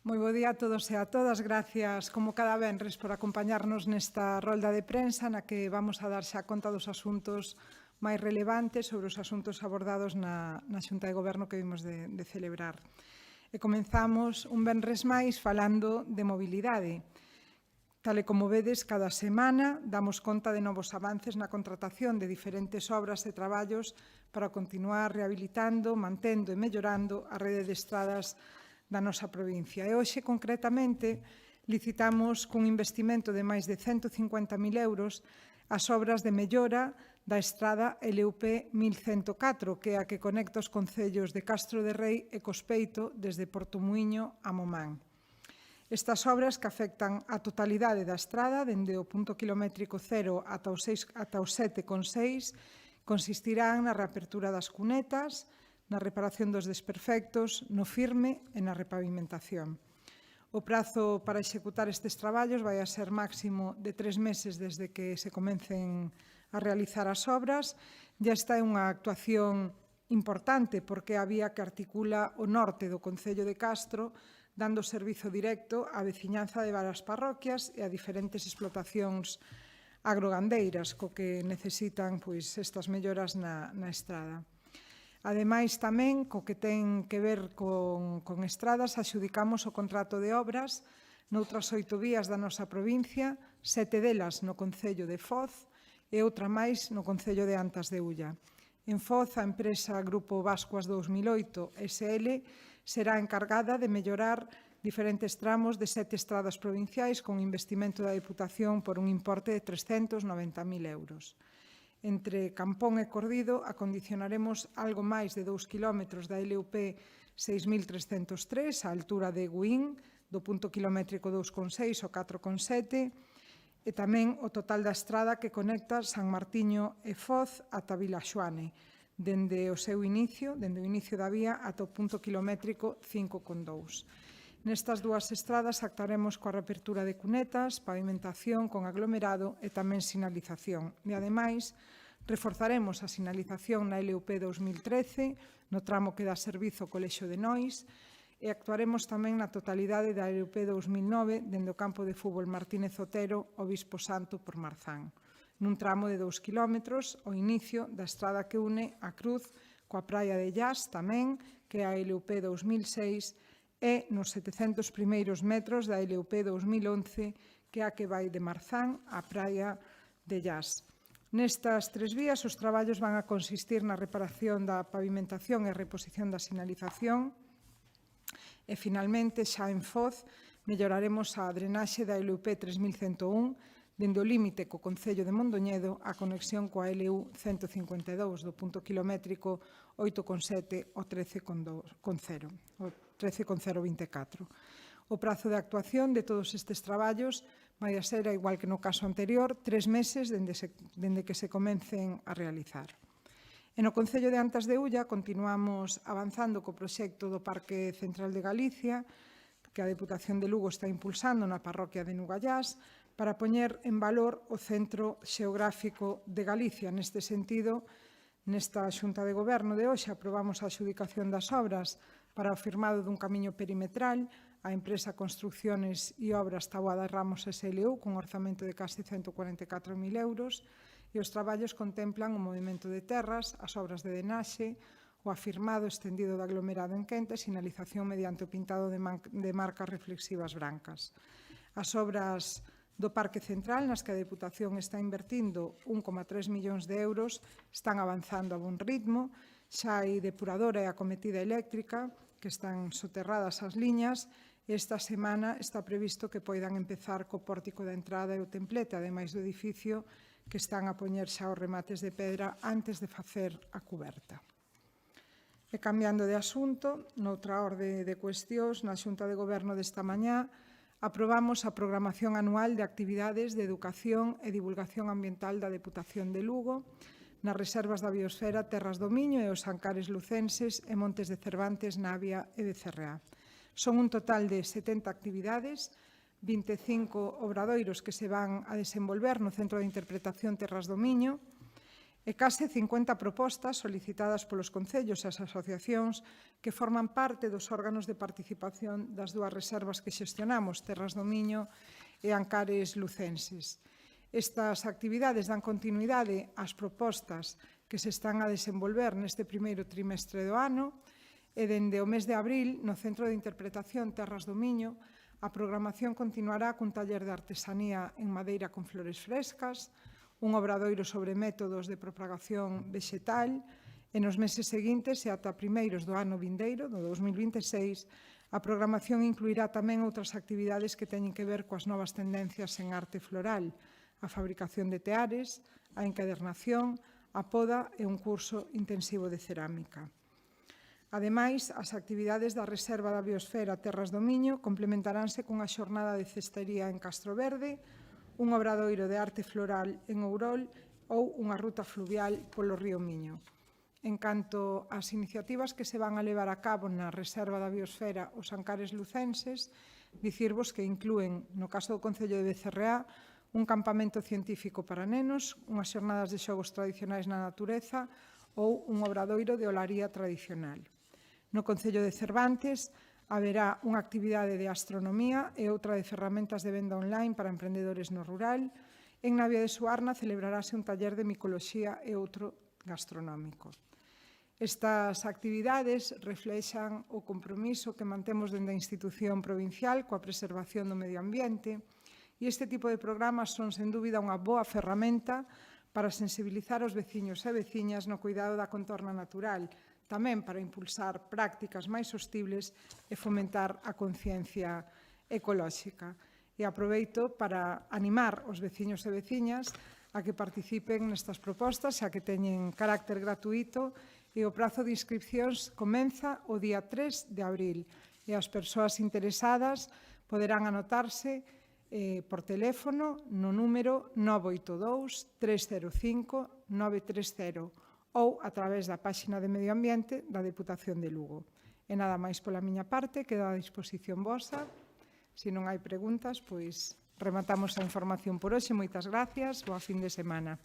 Moi bo día a todos e a todas. Gracias, como cada venres, por acompañarnos nesta rolda de prensa na que vamos a dar xa conta dos asuntos máis relevantes sobre os asuntos abordados na Xunta de Goberno que vimos de celebrar. E comenzamos un venres máis falando de mobilidade. Tal e como vedes, cada semana damos conta de novos avances na contratación de diferentes obras e traballos para continuar rehabilitando, mantendo e mellorando a rede de estradas da nosa provincia. E hoxe, concretamente, licitamos cun investimento de máis de 150.000 euros as obras de mellora da estrada LUP 1104, que é a que conecta os concellos de Castro de Rei e Cospeito desde Portomuíño a Momán. Estas obras, que afectan a totalidade da estrada, dende o punto kilométrico 0 ata o 7,6, consistirán na reapertura das cunetas, na reparación dos desperfectos, no firme e na repavimentación. O prazo para executar estes traballos vai a ser máximo de 3 meses desde que se comecen a realizar as obras. Ya está unha actuación importante porque é a vía que articula o norte do concello de Castro, dando servizo directo á veciñanza de varias parroquias e a diferentes explotacións agrogandeiras co que necesitan estas melloras na estrada. Ademais, tamén, co que ten que ver con estradas, axudicamos o contrato de obras noutras 8 vías da nosa provincia, 7 delas no concello de Foz e outra máis no concello de Antas de Ulla. En Foz, a empresa Grupo Bascuas 2008 SL será encargada de mellorar diferentes tramos de 7 estradas provinciais con investimento da Deputación por un importe de 390.000 euros. Entre Campón e Cordido acondicionaremos algo máis de 2 kilómetros da LUP 6303 á altura de Guín, do punto kilométrico 2,6 ao 4,7, e tamén o total da estrada que conecta San Martiño e Foz ata Vilaxoane, dende o seu inicio, dende o inicio da vía ata o punto kilométrico 5,2. Nestas dúas estradas actuaremos coa reapertura de cunetas, pavimentación con aglomerado e tamén sinalización. E, ademais, reforzaremos a sinalización na LUP 2013, no tramo que dá servizo ao Colexio de Nois, e actuaremos tamén na totalidade da LUP 2009, dende o campo de fútbol Martínez Otero ao Bispo Santo por Marzán, nun tramo de 2 kilómetros, o inicio da estrada que une a Cruz coa praia de Llas, tamén, que é a LUP 2006, e nos 700 primeiros metros da LUP 2011, que é a que vai de Marzán á praia de Llas. Nestas 3 vías, os traballos van a consistir na reparación da pavimentación e reposición da sinalización e, finalmente, xa en Foz, melloraremos a drenaxe da LUP 3101 dende o límite co concello de Mondoñedo a conexión coa LU 152 do punto kilométrico 8,7 ao 13,024. O prazo de actuación de todos estes traballos vai a ser, igual que no caso anterior, 3 meses dende que se comecen a realizar. E no concello de Antas de Ulla continuamos avanzando co proxecto do Parque Central de Galicia, que a Deputación de Lugo está impulsando na parroquia de Nugallás, para poñer en valor o centro xeográfico de Galicia. Neste sentido, nesta Xunta de Goberno de hoxe aprobamos a adxudicación das obras para o firmado dun camiño perimetral á empresa Construcciones e Obras Taboada Ramos SLU con orzamento de case 144.000 euros e os traballos contemplan o movimento de terras, as obras de drenaxe, o afirmado estendido de aglomerado en quente e sinalización mediante o pintado de marcas reflexivas brancas. As obras do Parque Central, nas que a Deputación está invertindo 1,3 millóns de euros, están avanzando a bon ritmo. Xa hai depuradora e acometida eléctrica, que están soterradas as liñas, e esta semana está previsto que poidan empezar co pórtico da entrada e o templete, ademais do edificio, que están a poñer xa os remates de pedra antes de facer a cuberta. E cambiando de asunto, noutra orde de cuestións, na Xunta de Goberno desta mañá, aprobamos a programación anual de actividades de educación e divulgación ambiental da Deputación de Lugo nas reservas da biosfera Terras do Miño e os Ancares Lucenses e Montes de Cervantes, Navia e Becerreá. Son un total de 70 actividades, 25 obradoiros que se van a desenvolver no Centro de Interpretación Terras do Miño e case 50 propostas solicitadas polos concellos e as asociacións que forman parte dos órganos de participación das dúas reservas que xestionamos, Terras do Miño e Ancares Lucenses. Estas actividades dan continuidade ás propostas que se están a desenvolver neste primeiro trimestre do ano e dende o mes de abril, no Centro de Interpretación Terras do Miño, a programación continuará cun taller de artesanía en madeira con flores frescas, un obradoiro sobre métodos de propagación vegetal e nos meses seguintes e ata primeiros do ano vindeiro, do 2026, a programación incluirá tamén outras actividades que teñen que ver coas novas tendencias en arte floral, a fabricación de teares, a encadernación, a poda e un curso intensivo de cerámica. Ademais, as actividades da Reserva da Biosfera Terras do Miño complementaránse cunha xornada de cestería en Castroverde, un obradoiro de arte floral en Ourol ou unha ruta fluvial polo río Miño. En canto ás iniciativas que se van a levar a cabo na Reserva da Biosfera os Ancares Lucenses, dicirvos que inclúen, no caso do Concello de Becerreá, un campamento científico para nenos, unhas xornadas de xogos tradicionais na natureza ou un obradoiro de olaría tradicional. No Concello de Cervantes, haberá unha actividade de astronomía e outra de ferramentas de venda online para emprendedores no rural. En Navia de Suarna celebrarase un taller de micoloxía e outro gastronómico. Estas actividades reflexan o compromiso que mantemos dende a institución provincial coa preservación do medio ambiente e este tipo de programas son, sen dúbida, unha boa ferramenta para sensibilizar os veciños e veciñas no cuidado da contorna natural, tamén para impulsar prácticas máis sostibles e fomentar a conciencia ecolóxica. E aproveito para animar os veciños e veciñas a que participen nestas propostas, xa que teñen carácter gratuito e o prazo de inscripcións comeza o día 3 de abril e as persoas interesadas poderán anotarse por teléfono no número 982 305 930 ou a través da páxina de Medio Ambiente da Deputación de Lugo. E nada máis pola miña parte, quedo a disposición vosa. Se non hai preguntas, pois rematamos a información por hoxe. Moitas gracias, boa fin de semana.